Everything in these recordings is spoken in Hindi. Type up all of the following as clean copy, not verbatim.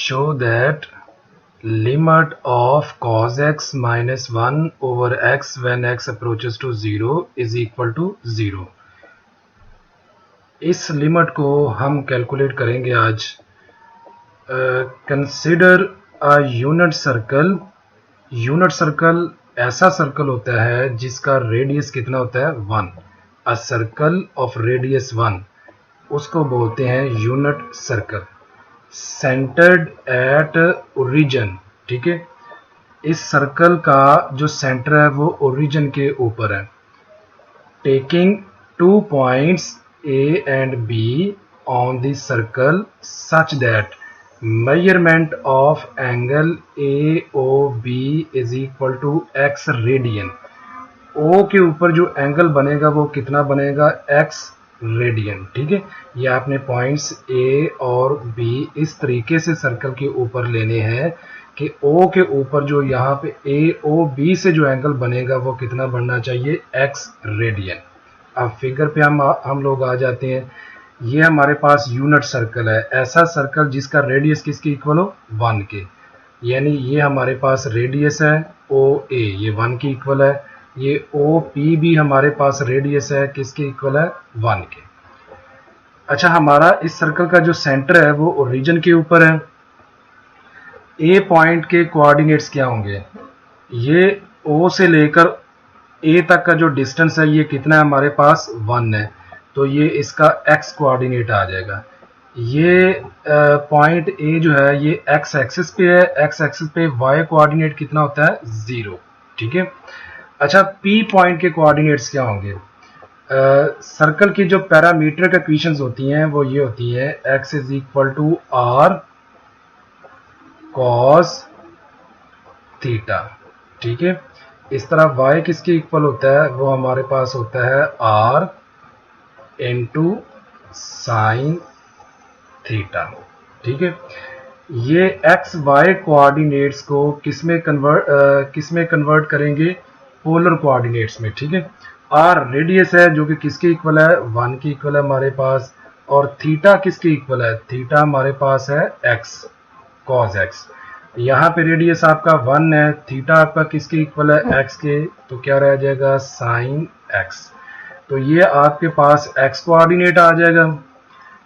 show that limit of cos x minus 1 over x when x approaches to 0 is equal to 0। इस लिमिट को हम कैलकुलेट करेंगे आज। Consider a unit circle. Unit circle ऐसा सर्कल होता है जिसका रेडियस कितना होता है 1। अ सर्कल ऑफ रेडियस 1 उसको बोलते हैं unit circle. Centred at origin, ठीक है। इस सर्कल का जो सेंटर है वो ओरिजिन के ऊपर है। Taking 2 points A and B on the circle such that measurement of angle AOB is equal to x radian. O के ऊपर जो एंगल बनेगा वो कितना बनेगा x रेडियन, ठीक है। ये आपने पॉइंट्स A और B इस तरीके से सर्कल के ऊपर लेने हैं कि O के ऊपर जो यहाँ पे AOB से जो एंगल बनेगा वो कितना बनना चाहिए x रेडियन। अब फिगर पे हम लोग आ जाते हैं। ये हमारे पास यूनिट सर्कल है, ऐसा सर्कल जिसका रेडियस किसके इक्वल हो 1 के, यानी ये हमारे पास रेडियस है OA, ये 1 के इक्वल है। ये OP भी हमारे पास रेडियस है, किसके इक्वल है 1 के। अच्छा, हमारा इस सर्कल का जो सेंटर है वो ओरिजिन के ऊपर है। A पॉइंट के कोऑर्डिनेट्स क्या होंगे, ये O से लेकर A तक का जो डिस्टेंस है ये कितना है हमारे पास 1 है, तो ये इसका x कोऑर्डिनेट आ जाएगा। ये पॉइंट A जो है ये x एक्सिस पे है, x एक्सिस पे y कोऑर्डिनेट कितना होता है 0, ठीक है। अच्छा, P पॉइंट के कोऑर्डिनेट्स क्या होंगे। सर्कल की जो पैरामीट्रिक इक्वेशंस होती हैं वो ये होती है x is equal to r cos theta, ठीक है। इस तरह y किसके इक्वल होता है, वो हमारे पास होता है r इंटू साइन थीटा, ठीक है। ये x y कोऑर्डिनेट्स को किसमें कन्वर्ट करेंगे, पोलर कोऑर्डिनेट्स में, ठीक है। r रेडियस है जो कि किसके इक्वल है 1 के इक्वल है हमारे पास, और थीटा किसके इक्वल है, थीटा हमारे पास है x cos x। यहाँ पे रेडियस आपका 1 है, थीटा आपका किसके इक्वल है x के, तो क्या रह जाएगा साइन x। तो ये आपके पास x कोऑर्डिनेट आ जाएगा,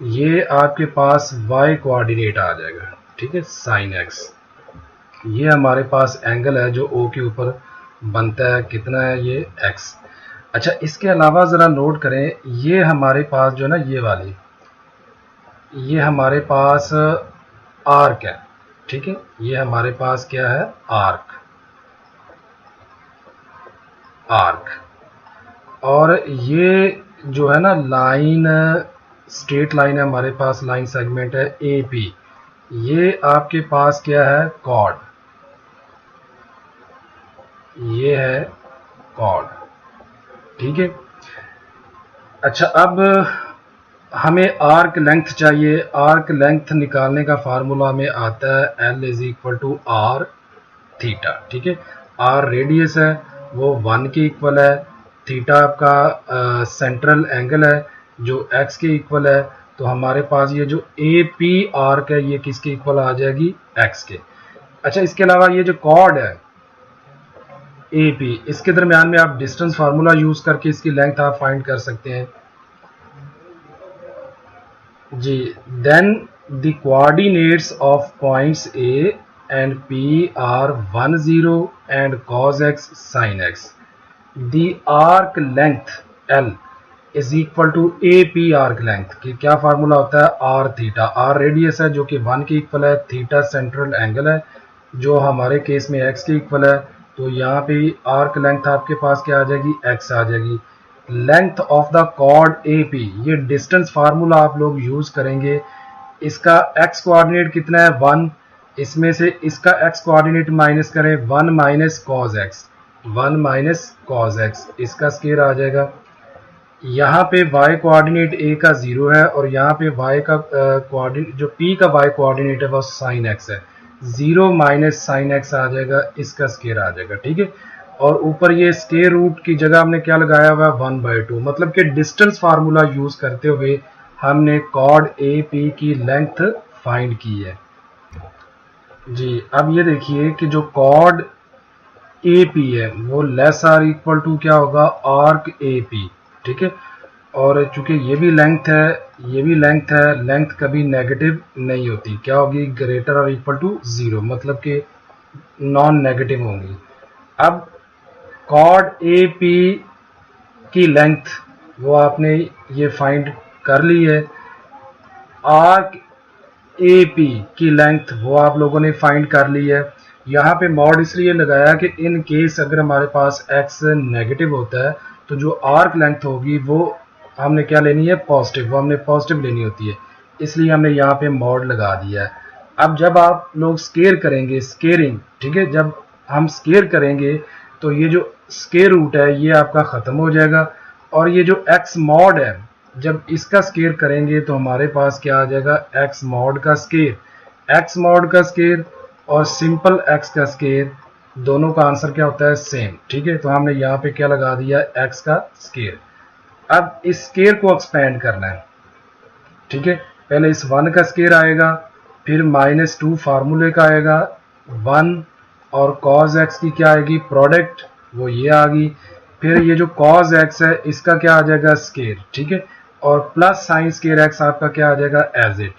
ये आपके पास y कोऑर्डिनेट आ जाएगा, ठीक है, साइन x। ये हमारे पास एंगल है जो O के ऊपर बनता है, कितना है ये x। अच्छा, इसके अलावा ज़रा नोट करें, ये हमारे पास जो है ना ये वाली, ये हमारे पास आर्क है, ठीक है। ये हमारे पास क्या है आर्क, और ये जो है ना लाइन, स्ट्रेट लाइन है हमारे पास, लाइन सेगमेंट है AP। ये आपके पास क्या है कॉर्ड, ये है कॉर्ड, ठीक है। अच्छा, अब हमें आर्क लेंथ चाहिए। आर्क लेंथ निकालने का फार्मूला हमें आता है L is equal to R theta, ठीक है। R रेडियस है वो 1 के इक्वल है, थीटा आपका सेंट्रल एंगल है जो x के इक्वल है, तो हमारे पास ये जो AP आर्क है ये किसके इक्वल आ जाएगी x के। अच्छा, इसके अलावा ये जो कॉर्ड है AP, इसके दरमियान में आप डिस्टेंस फार्मूला यूज करके इसकी लेंथ आप फाइंड कर सकते हैं जी। Then the coordinates of points A and P are 1 0 and cos x sin x। the arc length L is equal to AP arc length की क्या फार्मूला होता है r थीटा। r रेडियस है जो कि 1 के इक्वल है, थीटा सेंट्रल एंगल है जो हमारे केस में x के इक्वल है, तो यहाँ पे आर्क लेंथ आपके पास क्या आ जाएगी x आ जाएगी। Length of the chord AP, ये डिस्टेंस फार्मूला आप लोग यूज करेंगे। इसका x कोऑर्डिनेट कितना है 1, इसमें से इसका x कोऑर्डिनेट माइनस करें 1 minus cos x, 1 minus cos x, इसका स्क्वायर आ जाएगा। यहाँ पे y कोऑर्डिनेट A का 0 है और यहाँ पे y का कोऑर्डिनेट जो P का y कोऑर्डिनेट है वो साइन x है, 0 माइनस साइन x आ जाएगा, इसका स्क्वायर आ जाएगा, ठीक है। और ऊपर ये स्क्वायर रूट की जगह हमने क्या लगाया हुआ है 1/2, मतलब कि डिस्टेंस फार्मूला यूज करते हुए हमने कॉर्ड AP की लेंथ फाइंड की है। जी, अब ये देखिए कि जो कॉर्ड ए पी है वो लेस आर इक्वल टू क्या होगा, आर्क ए पी, ठीक है। और चूंकि ये भी लेंथ है, ये भी लेंथ है, लेंथ कभी नेगेटिव नहीं होती, क्या होगी, ग्रेटर और इक्वल टू जीरो, मतलब कि नॉन नेगेटिव होंगी। अब कॉर्ड ए पी की लेंथ वो आपने ये फाइंड कर ली है, आर्क ए पी की लेंथ वो आप लोगों ने फाइंड कर ली है। यहाँ पे मॉड इसलिए लगाया कि इन केस अगर हमारे पास x नेगेटिव होता है तो जो आर्क लेंथ होगी वो हमने क्या लेनी है, पॉजिटिव, वो हमने पॉजिटिव लेनी होती है, इसलिए हमने यहाँ पे मॉड लगा दिया है। अब जब आप लोग स्केयर करेंगे, स्केयरिंग, ठीक है, जब हम स्केयर करेंगे तो ये जो स्केयर रूट है ये आपका ख़त्म हो जाएगा, और ये जो x मॉड है जब इसका स्केयर करेंगे तो हमारे पास क्या आ जाएगा, x मॉड का स्केयर, x मॉड का स्केयर और सिंपल x का स्केयर, दोनों का आंसर क्या होता है, सेम, ठीक है। तो हमने यहाँ पे क्या लगा दिया, x का स्केयर। अब इस स्केयर को एक्सपेंड करना है, ठीक है। पहले इस 1 का स्केयर आएगा, फिर -2 फार्मूले का आएगा, 1 और cos x की क्या आएगी, प्रोडक्ट, वो ये आ गई। फिर ये जो cos x है इसका क्या आ जाएगा, स्केयर, ठीक है, और प्लस साइन स्केयर x आपका क्या आ जाएगा, एज इट।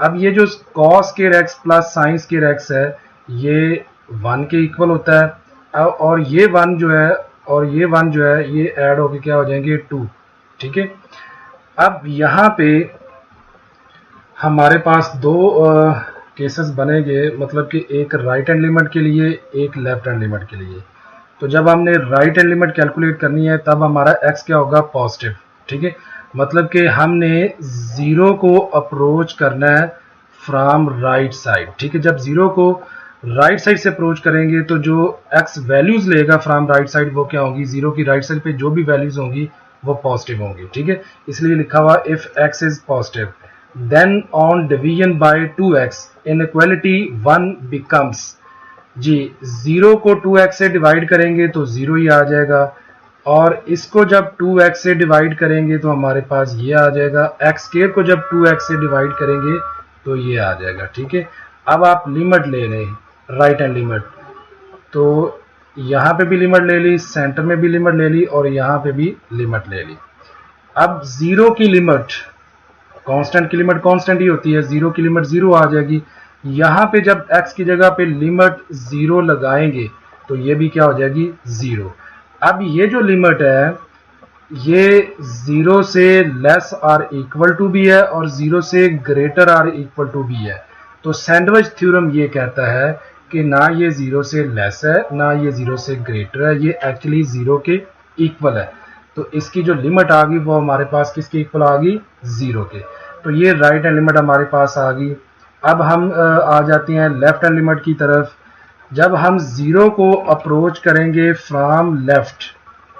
अब ये जो cos square x plus sine square x है ये 1 के इक्वल होता है, और ये 1 जो है और ये 1 जो है ये ऐड होके क्या हो जाएंगे, 2, ठीक है। अब यहाँ पे हमारे पास दो केसेस बनेंगे, मतलब कि एक राइट हैंड लिमिट के लिए, एक लेफ्ट हैंड लिमिट के लिए। तो जब हमने राइट हैंड लिमिट कैलकुलेट करनी है तब हमारा x क्या होगा, पॉजिटिव, ठीक है, मतलब कि हमने जीरो को अप्रोच करना है फ्रॉम राइट साइड, ठीक है। जब जीरो को राइट साइड से अप्रोच करेंगे तो जो x वैल्यूज लेगा फ्रॉम राइट साइड वो क्या होगी, जीरो की राइट साइड पे जो भी वैल्यूज होंगी वो पॉजिटिव होंगी, ठीक है। इसलिए लिखा हुआ if x is positive then on division by 2x inequality 1 becomes, जी, 0 को 2x से डिवाइड करेंगे तो 0 ही आ जाएगा, और इसको जब 2x से डिवाइड करेंगे तो हमारे पास ये आ जाएगा, x स्क्वायर को जब 2x से डिवाइड करेंगे तो ये आ जाएगा, ठीक है। अब आप लिमिट ले लें, राइट हैंड लिमिट, तो यहाँ पे भी लिमिट ले ली, सेंटर में भी लिमिट ले ली, और यहाँ पे भी लिमिट ले ली। अब 0 की लिमिट, कांस्टेंट की लिमिट कांस्टेंट ही होती है, 0 की लिमिट 0 आ जाएगी। यहाँ पे जब x की जगह पे लिमिट 0 लगाएंगे तो ये भी क्या हो जाएगी, 0। अब ये जो लिमिट है ये 0 से लेस आर इक्वल टू भी है और 0 से ग्रेटर आर इक्वल टू भी है। तो सैंडविच थ्योरम ये कहता है कि ना ये 0 से लेस है ना ये 0 से ग्रेटर है, ये एक्चुअली 0 के इक्वल है। तो इसकी जो लिमिट आ गई वो हमारे पास किसके इक्वल आ गई, 0 के। तो ये राइट हैंड लिमिट हमारे पास आ गई। अब हम आ जाते हैं लेफ्ट हैंड लिमिट की तरफ। जब हम 0 को अप्रोच करेंगे फ्रॉम लेफ्ट,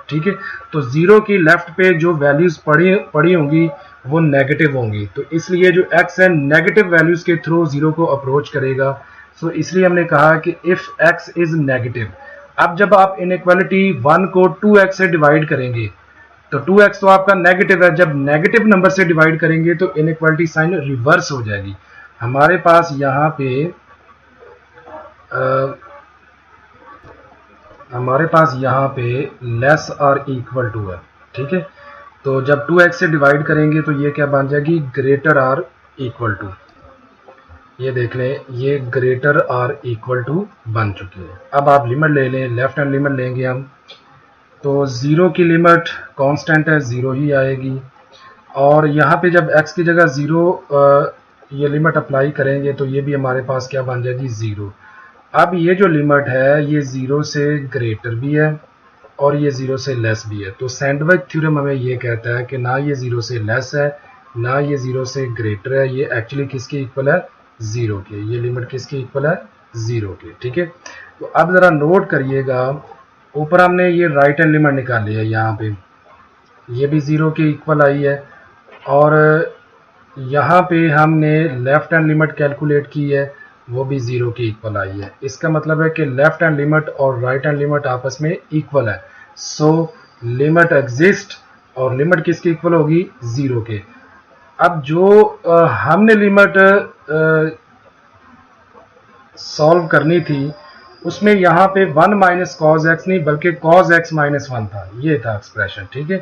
ठीक है, तो 0 की लेफ्ट पे जो वैल्यूज पड़ी होंगी वो नेगेटिव होंगी, तो इसलिए जो x है नेगेटिव वैल्यूज के थ्रू 0 को अप्रोच करेगा। सो इसलिए हमने कहा कि इफ x इज नेगेटिव। अब जब आप इनइक्वालिटी 1 को 2x से डिवाइड करेंगे तो 2x तो आपका नेगेटिव है, जब नेगेटिव नंबर से डिवाइड करेंगे तो इनइक्वालिटी साइन रिवर्स हो जाएगी। हमारे पास यहाँ पे लेस आर इक्वल टू है, ठीक है। तो जब 2x से डिवाइड करेंगे तो ये क्या बन जाएगी, ग्रेटर आर इक्वल टू, ये देख लें ये ग्रेटर आर इक्वल टू बन चुकी है। अब आप लिमिट ले लें, लेफ्ट हैंड लिमिट लेंगे हम, तो 0 की लिमिट कांस्टेंट है, 0 ही आएगी, और यहाँ पे जब x की जगह 0 ये लिमिट अप्लाई करेंगे तो ये भी हमारे पास क्या बन जाएगी, 0। अब ये जो लिमिट है ये 0 से ग्रेटर भी है और ये 0 से लेस भी है। तो सैंडविच थ्योरम हमें ये कहता है कि ना ये 0 से लेस है ना ये 0 से ग्रेटर है, ये एक्चुअली किसके इक्वल है, 0 के। ये लिमिट किसके इक्वल है, 0 के, ठीक है। तो अब ज़रा नोट करिएगा, ऊपर हमने ये राइट हैंड लिमिट निकाली है, यहाँ पे ये भी 0 के इक्वल आई है, और यहाँ पे हमने लेफ्ट हैंड लिमिट कैलकुलेट की है वो भी 0 के इक्वल आई है। इसका मतलब है कि लेफ्ट हैंड लिमिट और राइट हैंड लिमिट आपस में इक्वल है। सो लिमिट एग्जिस्ट, और लिमिट किसके इक्वल होगी, 0 के। अब जो हमने लिमिट सॉल्व करनी थी उसमें यहाँ पे 1 माइनस कॉज एक्स नहीं बल्कि कॉज एक्स माइनस 1 था, ये था एक्सप्रेशन। ठीक है,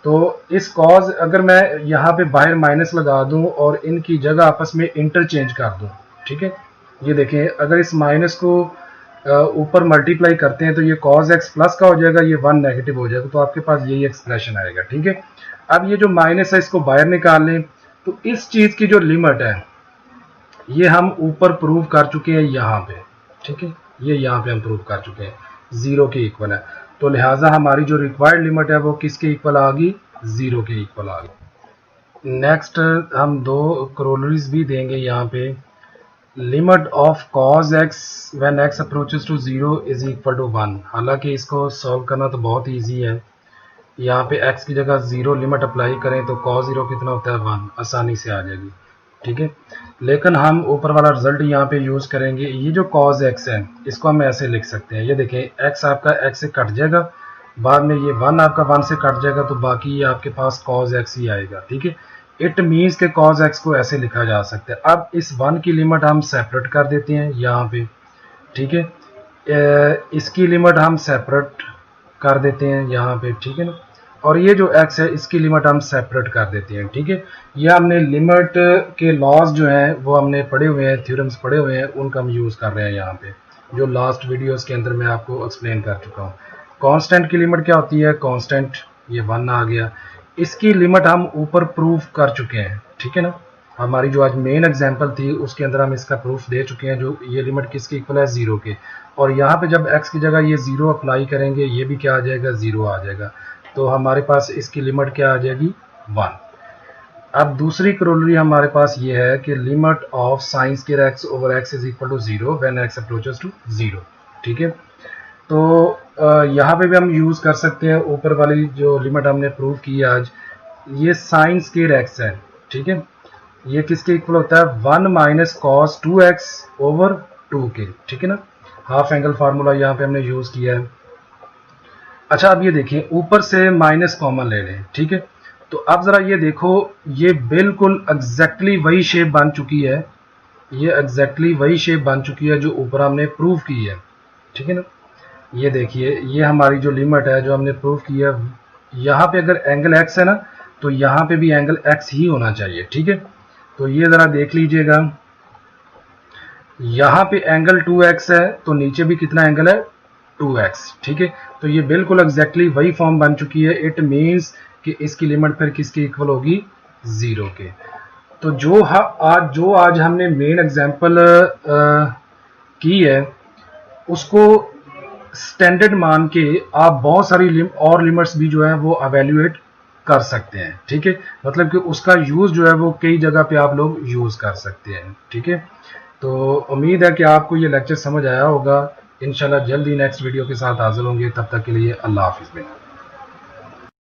तो इस कॉज अगर मैं यहाँ पे बाहर माइनस लगा दूं और इनकी जगह आपस में इंटरचेंज कर दूं, ठीक है, ये देखें अगर इस माइनस को ऊपर मल्टीप्लाई करते हैं तो ये कॉज एक्स प्लस का हो जाएगा, ये 1 नेगेटिव हो जाएगा, तो आपके पास यही एक्सप्रेशन आएगा। ठीक है, अब ये जो माइनस है इसको बाहर निकाल लें, तो इस चीज की जो लिमिट है ये हम ऊपर प्रूव कर चुके हैं यहाँ पे। ठीक है, ये यहाँ पे हम प्रूव कर चुके हैं 0 के इक्वल है, तो लिहाजा हमारी जो रिक्वायर्ड लिमिट है वो किसके इक्वल आ गई, 0 के इक्वल आ गई। नेक्स्ट हम दो क्रोलरीज भी देंगे यहाँ पे। Limit of cos x when x approaches to 0 is equal to 1। हालांकि इसको सॉल्व करना तो बहुत ईजी है, यहाँ पे x की जगह 0 लिमिट अप्लाई करें तो cos 0 कितना होता है 1, आसानी से आ जाएगी। ठीक है, लेकिन हम ऊपर वाला रिजल्ट यहाँ पे यूज करेंगे। ये जो cos x है इसको हम ऐसे लिख सकते हैं, ये देखें x आपका x से कट जाएगा, बाद में ये 1 आपका 1 से कट जाएगा, तो बाकी ये आपके पास cos x ही आएगा। ठीक है, इट मीन्स के cos x को ऐसे लिखा जा सकता है। अब इस 1 की लिमिट हम सेपरेट कर देते हैं यहाँ पे। ठीक है, इसकी लिमिट हम सेपरेट कर देते हैं यहाँ पे। ठीक है ना, और ये जो x है इसकी लिमिट हम सेपरेट कर देते हैं। ठीक है, ये हमने लिमिट के लॉज जो हैं वो हमने पढ़े हुए हैं, थ्योरम्स पढ़े हुए हैं, उनका हम यूज़ कर रहे हैं यहाँ पे, जो लास्ट वीडियोस के अंदर मैं आपको एक्सप्लेन कर चुका हूँ। कांस्टेंट की लिमिट क्या होती है, कांस्टेंट ये 1 आ गया, इसकी लिमिट हम ऊपर प्रूफ कर चुके हैं। ठीक है ना, हमारी जो आज मेन एग्जाम्पल थी उसके अंदर हम इसका प्रूफ दे चुके हैं, जो ये लिमिट किसके इक्वल है 0 के, और यहाँ पे जब x की जगह ये 0 अप्लाई करेंगे ये भी क्या आ जाएगा 0 आ जाएगा, तो हमारे पास इसकी लिमिट क्या आ जाएगी 1। अब दूसरी क्रोलरी हमारे पास ये है कि limit of sine square x over x is equal to 0 when x approaches to 0। ठीक है, तो यहाँ पे भी हम यूज कर सकते हैं ऊपर वाली जो लिमिट हमने प्रूव की है आज, ये साइन स्क्वायर एक्स है। ठीक है, ये किसके इक्वल होता है 1 माइनस कॉस 2x ओवर 2 के। ठीक है ना, हाफ एंगल फार्मूला यहाँ पे हमने यूज किया है। अच्छा, अब ये देखिए ऊपर से माइनस कॉमन ले लें। ठीक है, तो अब जरा ये देखो, ये बिल्कुल एग्जैक्टली वही शेप बन चुकी है, ये एग्जैक्टली वही शेप बन चुकी है जो ऊपर हमने प्रूव की है। ठीक है ना, ये देखिए ये हमारी जो लिमिट है जो हमने प्रूव की है, यहाँ पे अगर एंगल x है ना तो यहाँ पे भी एंगल x ही होना चाहिए। ठीक है, तो ये जरा देख लीजिएगा, यहाँ पे एंगल 2x है तो नीचे भी कितना एंगल है 2x। ठीक है, तो ये बिल्कुल एग्जैक्टली वही फॉर्म बन चुकी है। इट मीन्स कि इसकी लिमिट फिर किसके इक्वल होगी 0 के। तो जो आज हमने मेन एग्जांपल की है उसको स्टैंडर्ड मान के आप बहुत सारी और लिमिट्स भी जो है वो एवेल्युएट कर सकते हैं। ठीक है, मतलब कि उसका यूज जो है वो कई जगह पे आप लोग यूज कर सकते हैं। ठीक है, तो उम्मीद है कि आपको ये लेक्चर समझ आया होगा। इंशाल्लाह जल्दी नेक्स्ट वीडियो के साथ हाजिर होंगे, तब तक के लिए अल्लाह हाफिज़।